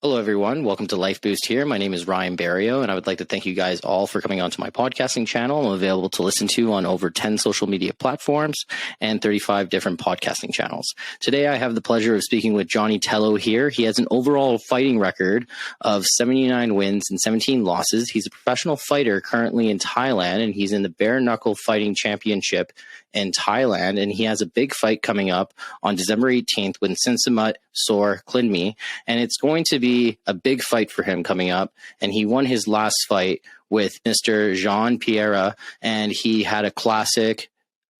Hello, everyone. Welcome to Life Boost here. My name is Ryan Barrio, and I would like to thank you guys all for coming onto my podcasting channel. I'm available to listen to on over 10 social media platforms and 35 different podcasting channels. Today, I have the pleasure of speaking with Jonny Tello here. He has an overall fighting record of 79 wins and 17 losses. He's a professional fighter currently in Thailand, and he's in the Bare Knuckle Fighting Championship in Thailand, and he has a big fight coming up on December 18th with Sinsamut Sor Klinmee, and it's going to be a big fight for him coming up. And he won his last fight with Mr. Jean Pierre, and he had a classic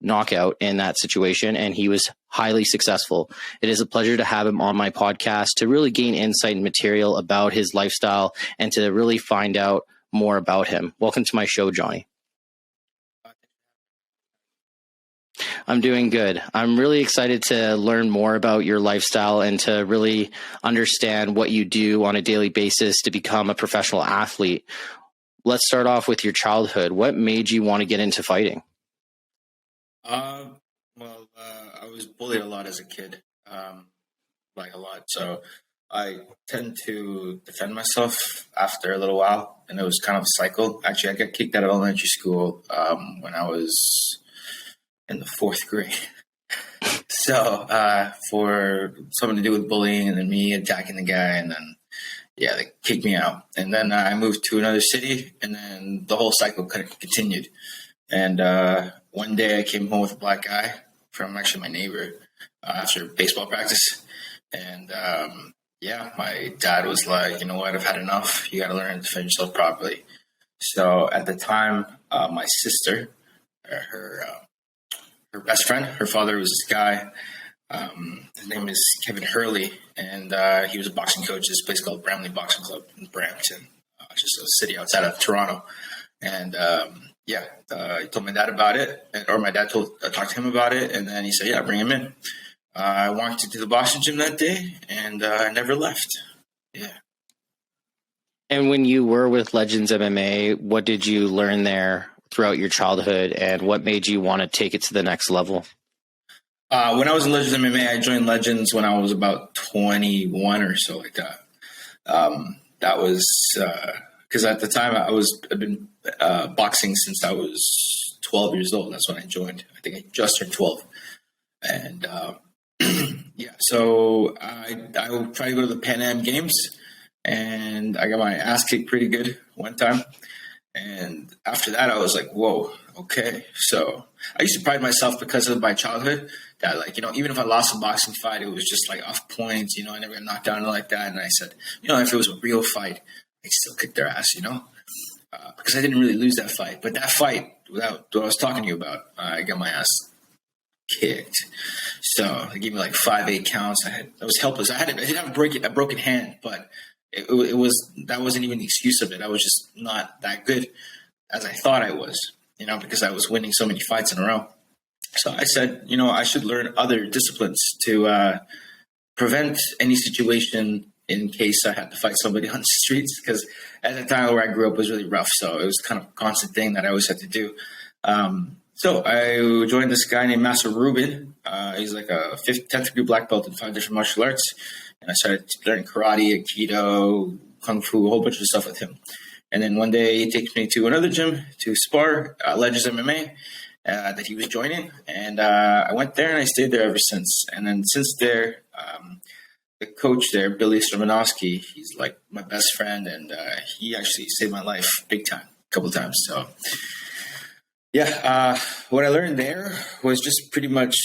knockout in that situation, and he was highly successful. It is a pleasure to have him on my podcast to really gain insight and material about his lifestyle and to really find out more about him. Welcome to my show, Jonny. I'm doing good. I'm really excited to learn more about your lifestyle and to really understand what you do on a daily basis to become a professional athlete. Let's start off with your childhood. What made you want to get into fighting? I was bullied a lot as a kid, like a lot. So I tend to defend myself after a little while, and it was kind of a cycle. Actually, I got kicked out of elementary school when I was in the fourth grade. So for something to do with bullying and then me attacking the guy, and then they kicked me out. And then I moved to another city, and then the whole cycle kind of continued. And one day I came home with a black guy from actually my neighbor after baseball practice. And my dad was like, you know what, I've had enough. You got to learn to defend yourself properly. So at the time, my sister, her best friend, her father was this guy. His name is Kevin Hurley, and he was a boxing coach at this place called Brampton Boxing Club in Brampton, just a city outside of Toronto. And he told my dad about it, or my dad talked to him about it, and then he said, "Yeah, bring him in." I walked into the boxing gym that day, and I never left. Yeah. And when you were with Legends MMA, what did you learn there throughout your childhood, and what made you want to take it to the next level? When I was in Legends MMA, I joined Legends when I was about 21 or so, like that. That was because at the time I've been boxing since I was 12 years old. That's when I joined. I think I just turned 12, and so I tried to go to the Pan Am Games, and I got my ass kicked pretty good one time. And after that, I was like, whoa, okay. So I used to pride myself because of my childhood that, like, even if I lost a boxing fight, it was just like off points, I never got knocked down like that. And I said, if it was a real fight, I'd still kick their ass, because I didn't really lose that fight. But that fight, what I was talking to you about, I got my ass kicked. So they gave me like 5-8 counts. I was helpless. I didn't have a broken hand, but that wasn't even the excuse of it. I was just not that good as I thought I was, because I was winning so many fights in a row. So I said, I should learn other disciplines to prevent any situation in case I had to fight somebody on the streets. Because at the time where I grew up was really rough, so it was kind of a constant thing that I always had to do. So I joined this guy named Master Ruben. He's like a 10th degree black belt in 5 different martial arts. And I started learning karate, aikido, kung fu, a whole bunch of stuff with him. And then one day he takes me to another gym to spar, Legends MMA, that he was joining. And I went there and I stayed there ever since. And then since there, the coach there, Billy Stromanowski, he's like my best friend. And he actually saved my life big time, a couple of times. So, what I learned there was just pretty much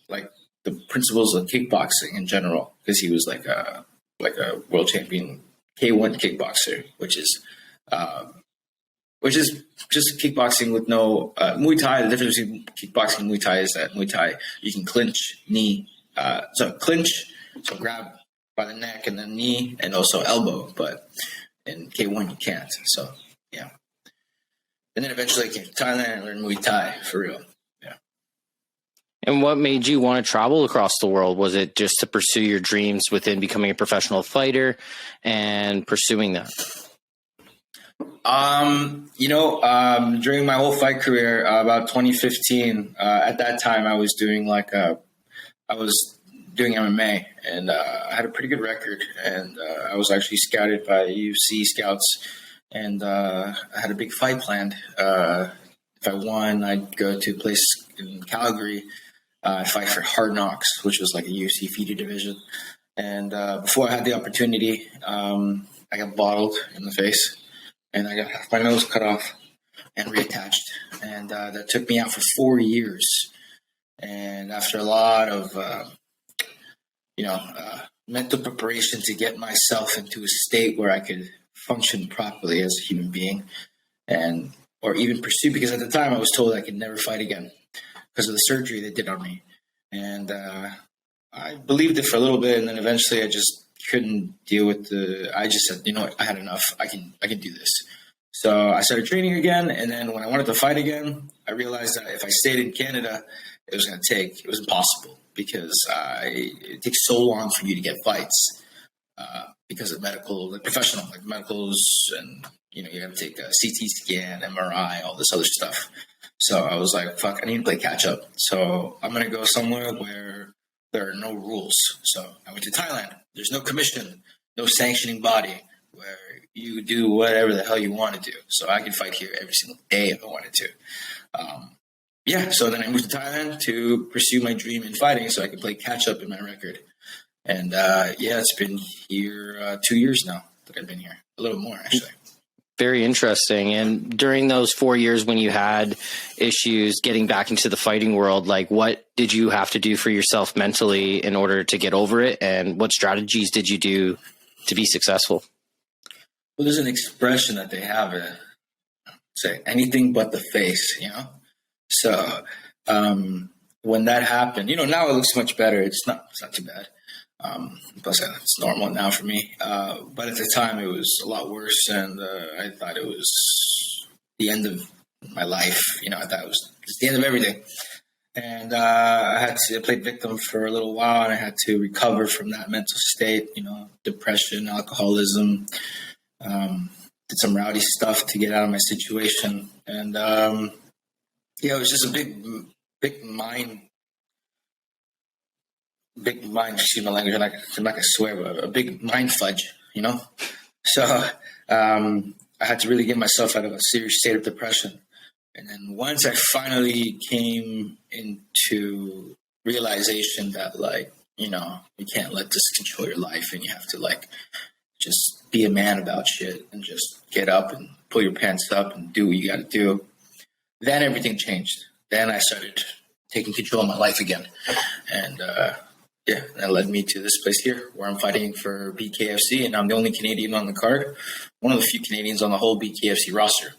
like the principles of kickboxing in general, because he was like a world champion K1 kickboxer, which is just kickboxing with no Muay Thai. The difference between kickboxing and Muay Thai is that Muay Thai you can clinch, so grab by the neck and then knee and also elbow, but in K1 you can't. So yeah, and then eventually I came to Thailand and learned Muay Thai for real. And what made you want to travel across the world? Was it just to pursue your dreams within becoming a professional fighter and pursuing that? During my whole fight career, about 2015, at that time I was doing doing MMA, and I had a pretty good record, and I was actually scouted by UFC scouts, and I had a big fight planned. If I won, I'd go to a place in Calgary, fight for Hard Knocks, which was like a UFC feeder division. And before I had the opportunity, I got bottled in the face, and I got half my nose cut off and reattached. And that took me out for 4 years. And after a lot of, mental preparation to get myself into a state where I could function properly as a human being, or even pursue, because at the time I was told I could never fight again because of the surgery they did on me. And I believed it for a little bit, and then eventually I just couldn't deal with I just said, you know what, I had enough. I can do this. So I started training again, and then when I wanted to fight again, I realized that if I stayed in Canada, it was impossible, because it takes so long for you to get fights because of professional medicals, and you have to take a CT scan, MRI, all this other stuff. So I was like, fuck, I need to play catch up. So I'm going to go somewhere where there are no rules. So I went to Thailand. There's no commission, no sanctioning body, where you do whatever the hell you want to do. So I can fight here every single day if I wanted to. So then I moved to Thailand to pursue my dream in fighting so I could play catch up in my record. And it's been here 2 years now that I've been here. A little more, actually. Very interesting. And during those 4 years when you had issues getting back into the fighting world, like, what did you have to do for yourself mentally in order to get over it? And what strategies did you do to be successful? Well, there's an expression that they have, say anything but the face, So when that happened, now it looks much better. It's not too bad. Plus it's normal now for me. But at the time it was a lot worse, and I thought it was the end of my life. I thought it was the end of everything. And I played victim for a little while, and I had to recover from that mental state, depression, alcoholism, did some rowdy stuff to get out of my situation. And it was just a big mind, excuse my language, I'm not going to swear, but a big mind fudge, So I had to really get myself out of a serious state of depression. And then once I finally came into realization that, you can't let this control your life, and you have to, just be a man about shit and just get up and pull your pants up and do what you got to do, then everything changed. Then I started taking control of my life again. And, that led me to this place here where I'm fighting for BKFC, and I'm the only Canadian on the card, one of the few Canadians on the whole BKFC roster.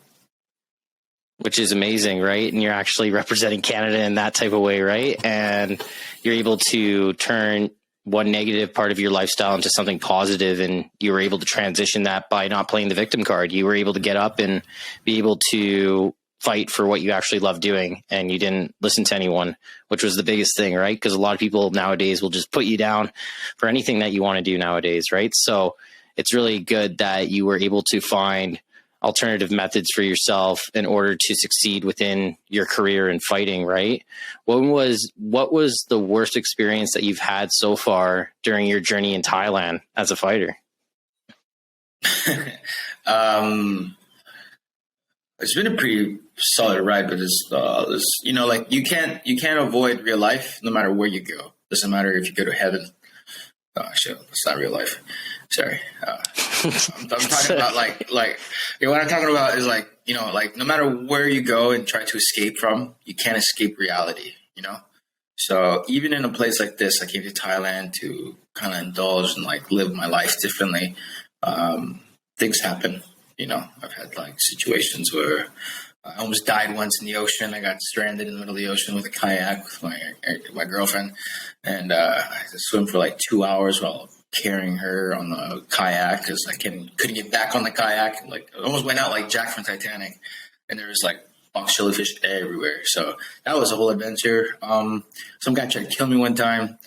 Which is amazing, right? And you're actually representing Canada in that type of way, right? And you're able to turn one negative part of your lifestyle into something positive, and you were able to transition that by not playing the victim card. You were able to get up and be able to fight for what you actually love doing, and you didn't listen to anyone, which was the biggest thing, right? Because a lot of people nowadays will just put you down for anything that you want to do nowadays, right? So it's really good that you were able to find alternative methods for yourself in order to succeed within your career in fighting, right? What was the worst experience that you've had so far during your journey in Thailand as a fighter? It's been a pretty solid ride, but you can't avoid real life no matter where you go. Doesn't matter if you go to heaven. Oh shit, it's not real life. Sorry. I'm talking about what I'm talking about is no matter where you go and try to escape from, you can't escape reality, So even in a place like this, I came to Thailand to kind of indulge and live my life differently. Things happen. I've had situations where I almost died once in the ocean. I got stranded in the middle of the ocean with a kayak with my girlfriend, and I had to swim for 2 hours while carrying her on the kayak because I couldn't get back on the kayak. I almost went out like Jack from Titanic, and there was box jellyfish everywhere. So that was a whole adventure. Some guy tried to kill me one time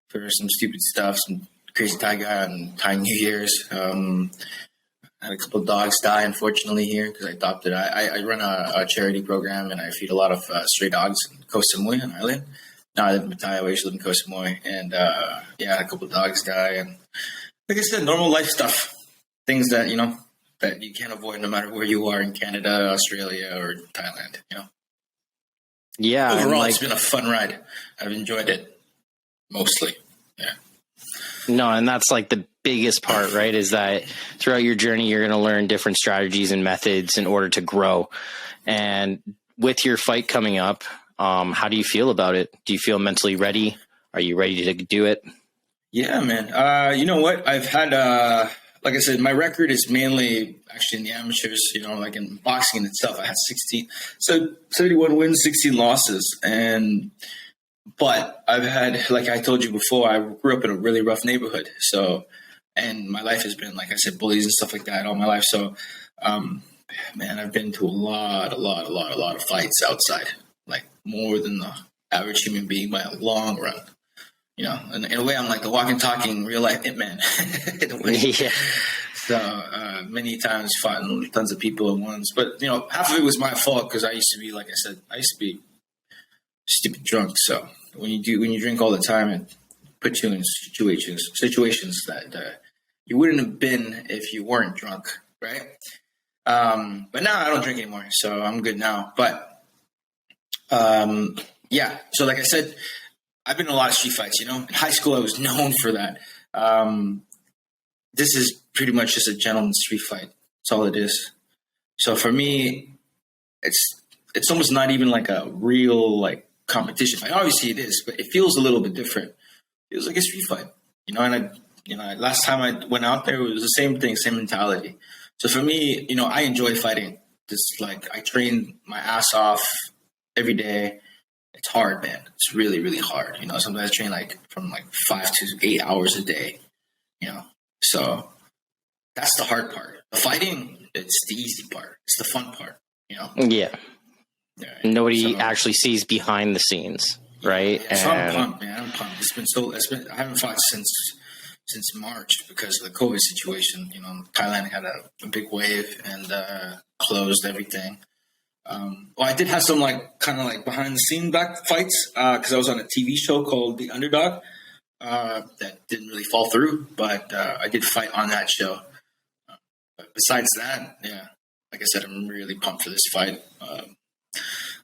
for some stupid stuff, some crazy Thai guy on Thai New Year's. I had a couple of dogs die, unfortunately, here because I adopted. I run a charity program, and I feed a lot of stray dogs in Koh Samui on Island. No, I live in Pattaya. I used to live in Koh Samui, and I had a couple of dogs die, and like I said, normal life stuff, things that that you can't avoid no matter where you are in Canada, Australia, or Thailand. Yeah. Overall, it's been a fun ride. I've enjoyed it mostly. Yeah. No, and that's like the biggest part, right? Is that throughout your journey, you're going to learn different strategies and methods in order to grow. And with your fight coming up, how do you feel about it? Do you feel mentally ready? Are you ready to do it? Yeah, man. You know what? I've had, like I said, my record is mainly actually in the amateurs, like in boxing in itself. I had 71 wins, 16 losses. But I've had, like I told you before, I grew up in a really rough neighborhood. So, and my life has been, like I said, bullies and stuff like that all my life. So, man, I've been to a lot of fights outside, like more than the average human being by a long run. And in a way, I'm like the walking, talking, real life hitman. In a way. Yeah. So many times fought tons of people at once. But, half of it was my fault because I used to be, like I said, stupid drunk. So when you drink all the time, it puts you in situations that you wouldn't have been if you weren't drunk, right? But now I don't drink anymore, so I'm good now. But yeah, so like I said, I've been in a lot of street fights. In high school I was known for that. This is pretty much just a gentleman's street fight. That's all it is. So for me, it's almost not even like a real competition fight. Obviously it is, but it feels a little bit different. It feels like a street fight, and last time I went out there, it was the same thing, same mentality. So for me, I enjoy fighting. Just I train my ass off every day. It's hard, man. It's really, really hard. Sometimes I train from 5 to 8 hours a day, so that's the hard part. The fighting, it's the easy part. It's the fun part, Yeah. Nobody actually sees behind the scenes, right? Yeah. So I'm pumped, man. I'm pumped. I haven't fought since March because of the COVID situation. Thailand had a big wave and closed everything. I did have some behind the scene back fights because I was on a TV show called The Underdog that didn't really fall through, but I did fight on that show. But besides that, yeah, like I said, I'm really pumped for this fight.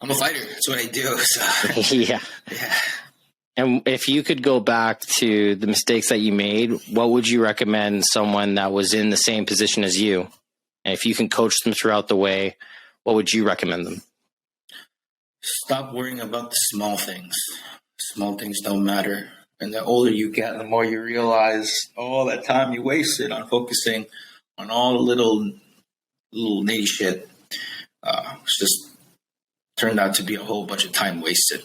I'm a fighter. That's what I do. So. Yeah. And if you could go back to the mistakes that you made, what would you recommend someone that was in the same position as you? And if you can coach them throughout the way, what would you recommend them? Stop worrying about the small things. Small things don't matter. And the older you get, the more you realize all that time you wasted on focusing on all the little nitty shit. It's just turned out to be a whole bunch of time wasted.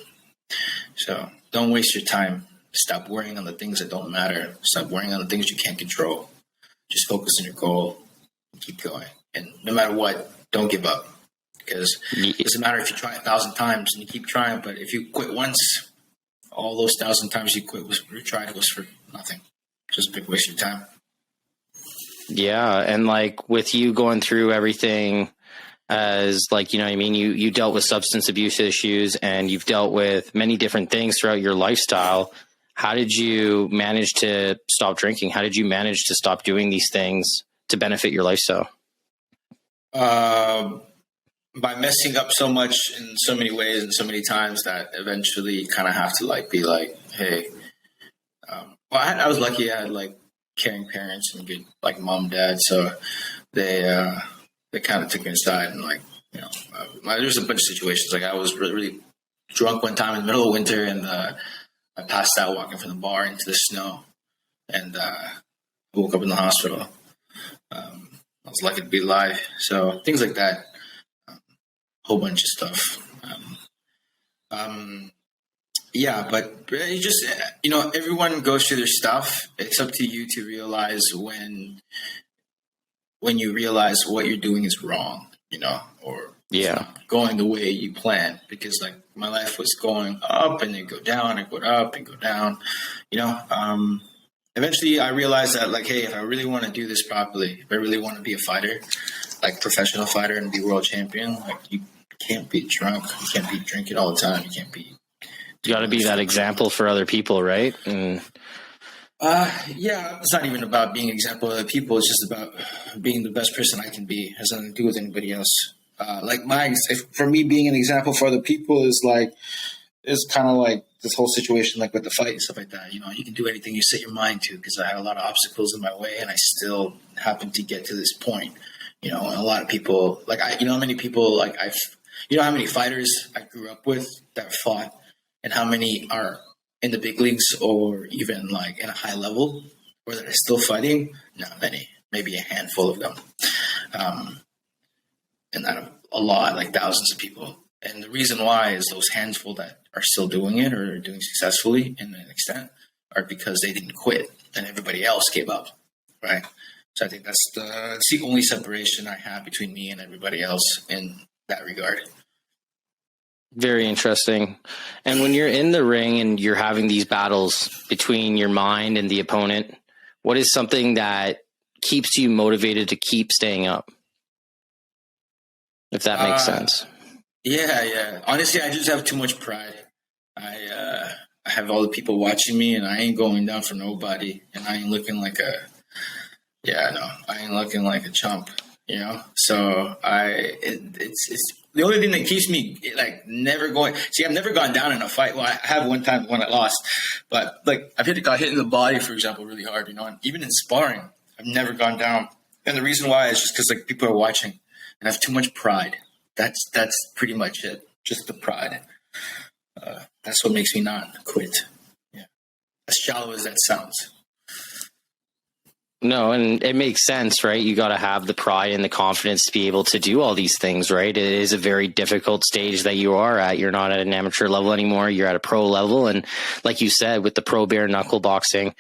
So don't waste your time. Stop worrying on the things that don't matter. Stop worrying on the things you can't control. Just focus on your goal and keep going. And no matter what, don't give up. Because it doesn't matter if you try 1,000 times and you keep trying, but if you quit once, all those 1,000 times you tried was for nothing. Just a big waste of your time. Yeah. And with you going through everything as you dealt with substance abuse issues and you've dealt with many different things throughout your lifestyle. How did you manage to stop drinking? How did you manage to stop doing these things to benefit your lifestyle? By messing up so much in so many ways and so many times that eventually you kind of have to be hey, I was lucky. I had caring parents and good mom, dad. So they kind of took me aside and there was a bunch of situations. I was really, really drunk one time in the middle of winter and I passed out walking from the bar into the snow and I woke up in the hospital. I was lucky to be alive. So things like that. Whole bunch of stuff. Yeah, but you just, everyone goes through their stuff. It's up to you to realize when you realize what you're doing is wrong, or going the way you plan. Because my life was going up and then go down and go up and go down, Eventually I realized that hey, if I really want to do this properly, if I really want to be a fighter, professional fighter and be world champion, you can't be drunk. You can't be drinking all the time. You can't be You got to be that example for other people, right? And yeah, it's not even about being an example of other people. It's just about being the best person I can be. It has nothing to do with anybody else. For me, being an example for other people is kind of like this whole situation, like with the fight and stuff like that. You know, you can do anything you set your mind to, because I had a lot of obstacles in my way, and I still happened to get to this point. You know, and a lot of people, how many people, how many fighters I grew up with that fought, and how many are in the big leagues or even like in a high level where they're still fighting? Not many, maybe a handful of them. And not a lot, like thousands of people. And the reason why is those handful that are still doing it or doing successfully in an extent are because they didn't quit and everybody else gave up, right? So I think that's the only separation I have between me and everybody else in that regard. Very interesting. And when you're in the ring and you're having these battles between your mind and the opponent, what is something that keeps you motivated to keep staying up? If that makes sense. Yeah. Honestly, I just have too much pride. I have all the people watching me, and I ain't going down for nobody, and I ain't looking like I ain't looking like a chump, you know? So it's the only thing that keeps me like never going. See, I've never gone down in a fight. Well, I have one time when I lost, but like got hit in the body, for example, really hard, you know, and even in sparring, I've never gone down. And the reason why is just because like people are watching, and I have too much pride. That's pretty much it. Just the pride. That's what makes me not quit. Yeah. As shallow as that sounds. No, and it makes sense, right? You got to have the pride and the confidence to be able to do all these things, right? It is a very difficult stage that you are at. You're not at an amateur level anymore. You're at a pro level. And like you said, with the pro bare knuckle boxing,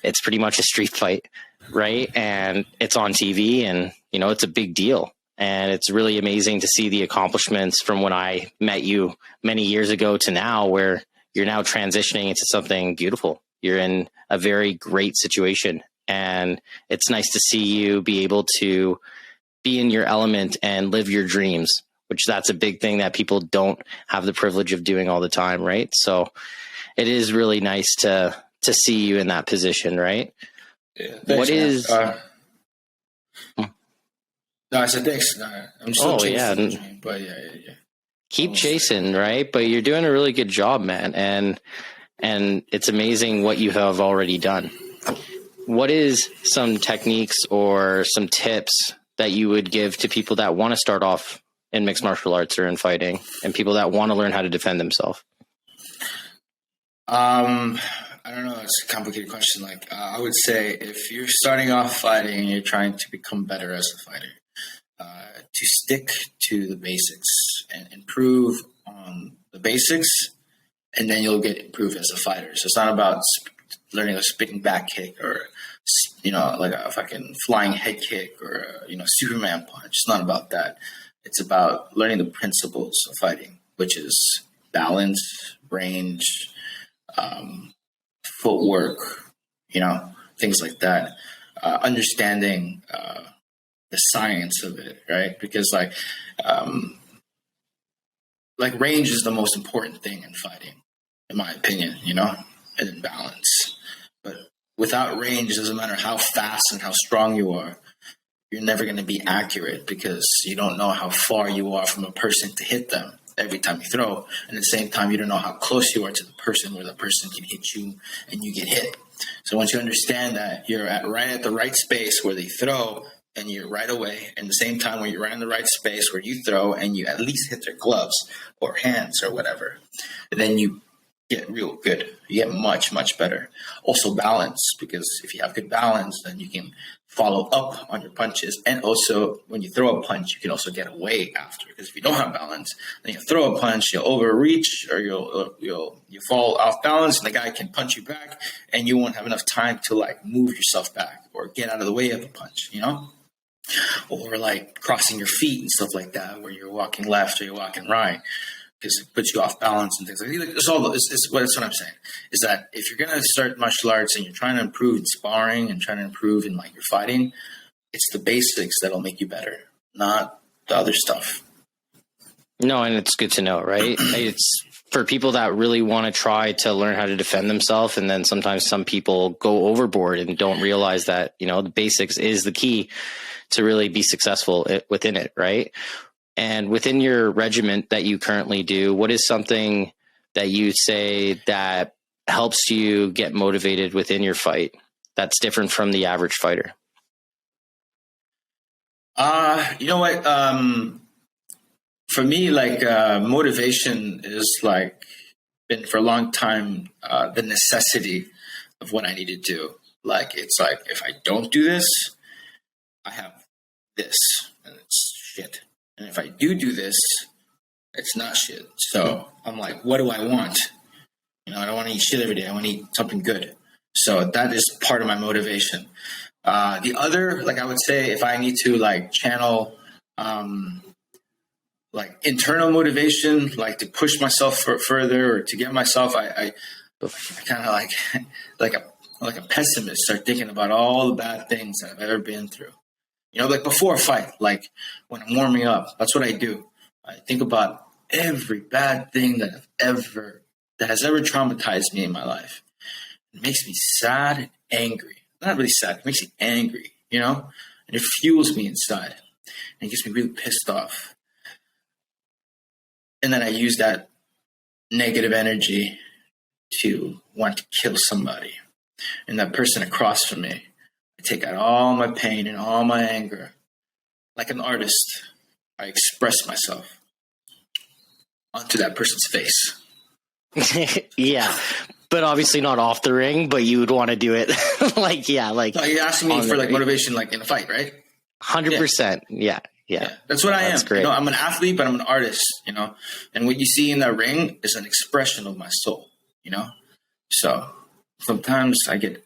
it's pretty much a street fight, right? And it's on TV, and, you know, it's a big deal. And it's really amazing to see the accomplishments from when I met you many years ago to now, where you're now transitioning into something beautiful. You're in a very great situation. And it's nice to see you be able to be in your element and live your dreams, which that's a big thing that people don't have the privilege of doing all the time, right? So it is really nice to see you in that position, right? Yeah, thanks, No, I said thanks. No, I'm still chasing the dream, but yeah. Keep chasing, right? But you're doing a really good job, man. And it's amazing what you have already done. What is some techniques or some tips that you would give to people that want to start off in mixed martial arts or in fighting, and people that want to learn how to defend themselves? I don't know. It's a complicated question. I would say if you're starting off fighting and you're trying to become better as a fighter, to stick to the basics and improve on the basics, and then you'll get improved as a fighter. So it's not about learning a spinning back kick or, you know, like a fucking flying head kick or, Superman punch. It's not about that. It's about learning the principles of fighting, which is balance, range, footwork, things like that. Understanding the science of it, right? Because range is the most important thing in fighting, in my opinion, and then balance. But without range, it doesn't matter how fast and how strong you are, you're never going to be accurate because you don't know how far you are from a person to hit them every time you throw. And at the same time, you don't know how close you are to the person where the person can hit you and you get hit. So once you understand that you're right at the right space where they throw and you're right away, and the same time when you're right in the right space where you throw and you at least hit their gloves or hands or whatever, then you get real good. You get much, much better. Also balance, because if you have good balance, then you can follow up on your punches. And also when you throw a punch, you can also get away after, because if you don't have balance, then you throw a punch, you'll overreach or you fall off balance and the guy can punch you back and you won't have enough time to move yourself back or get out of the way of the punch, or crossing your feet and stuff like that, where you're walking left or you're walking right, because it puts you off balance and things like that. That's what I'm saying, is that if you're going to start martial arts and you're trying to improve in sparring and trying to improve in your fighting, it's the basics that'll make you better, not the other stuff. No, and it's good to know, right? It's for people that really want to try to learn how to defend themselves. And then sometimes some people go overboard and don't realize that, the basics is the key to really be successful within it. Right. And within your regiment that you currently do, what is something that you say that helps you get motivated within your fight that's different from the average fighter? You know what? For me, like, motivation is like been for a long time, the necessity of what I need to do. Like, it's like, if I don't do this, I have this, and it's shit. And if I do this, it's not shit. So I'm like, what do I want? I don't want to eat shit every day. I want to eat something good. So that is part of my motivation. The other, like, I would say, if I need to like channel, like internal motivation, like to push myself further or to get myself, I kind of like a pessimist, start thinking about all the bad things that I've ever been through. Like before a fight, like when I'm warming up, that's what I do. I think about every bad thing that has ever traumatized me in my life. It makes me sad and angry. Not really sad. It makes me angry, and it fuels me inside, and it gets me really pissed off. And then I use that negative energy to want to kill somebody. And that person across from me, I take out all my pain and all my anger. Like an artist, I express myself onto that person's face. Yeah. But obviously not off the ring, but you would want to do it. Like, yeah. Like, no, you're asking me for like motivation, like in a fight, right? 100%. Yeah. Yeah. That's what I am. Great. I'm an athlete, but I'm an artist, and what you see in that ring is an expression of my soul, So sometimes I get,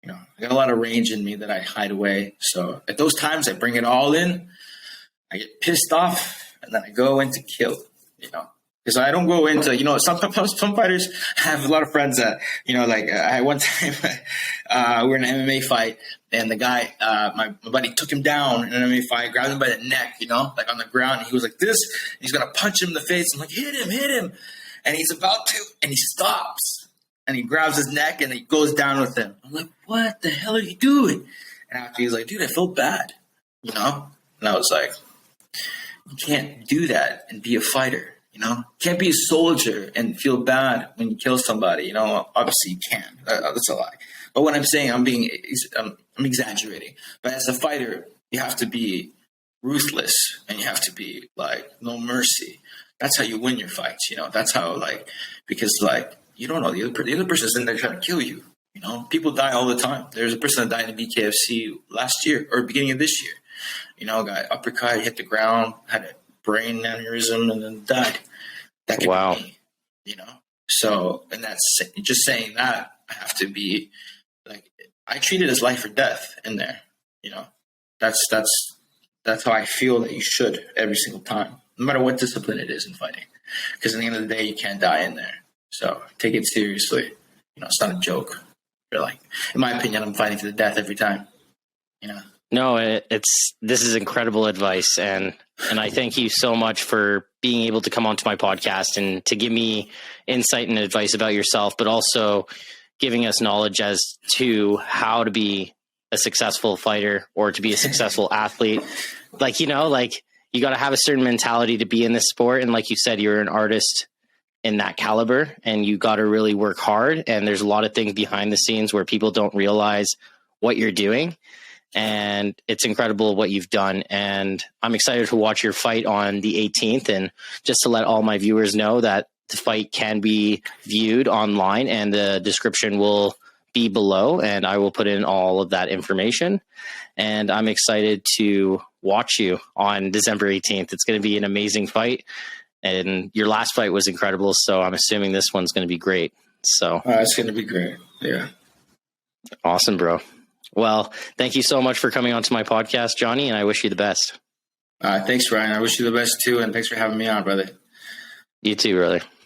I got a lot of rage in me that I hide away. So at those times I bring it all in, I get pissed off, and then I go into kill, because I don't go into, some fighters have a lot of friends that, I one time we were in an MMA fight, and the guy, my buddy took him down in an MMA fight, grabbed him by the neck, like on the ground. And he was like this, and he's going to punch him in the face. I'm like, hit him. And he's about to, and he stops, and he grabs his neck, and he goes down with him. I'm like, what the hell are you doing? And after he's like, dude, I feel bad, And I was like, you can't do that and be a fighter. You can't be a soldier and feel bad when you kill somebody. Obviously you can. That's a lie. But what I'm saying, I'm exaggerating. But as a fighter, you have to be ruthless, and you have to be like no mercy. That's how you win your fights. That's how, because you don't know the other person's in there trying to kill you. People die all the time. There's a person that died in the BKFC last year or beginning of this year. Got uppercut, hit the ground, had a brain aneurysm, and then died. That could be me, So, and that's just saying that, I have to be like, I treat it as life or death in there. That's how I feel that you should every single time, no matter what discipline it is in fighting. Because at the end of the day, you can't die in there. So take it seriously. It's not a joke. You're like, in my opinion, I'm fighting to the death every time. No, this is incredible advice. And I thank you so much for being able to come onto my podcast and to give me insight and advice about yourself, but also giving us knowledge as to how to be a successful fighter or to be a successful athlete. You got to have a certain mentality to be in this sport. And like you said, you're an artist in that caliber, and you got to really work hard. And there's a lot of things behind the scenes where people don't realize what you're doing. And it's incredible what you've done. And I'm excited to watch your fight on the 18th. And just to let all my viewers know that the fight can be viewed online, and the description will be below, and I will put in all of that information. And I'm excited to watch you on December 18th. It's going to be an amazing fight. And your last fight was incredible. So I'm assuming this one's going to be great. So it's going to be great. Yeah. Awesome, bro. Well, thank you so much for coming onto my podcast, Jonny, and I wish you the best. Thanks, Ryan. I wish you the best too, and thanks for having me on, brother. You too, brother.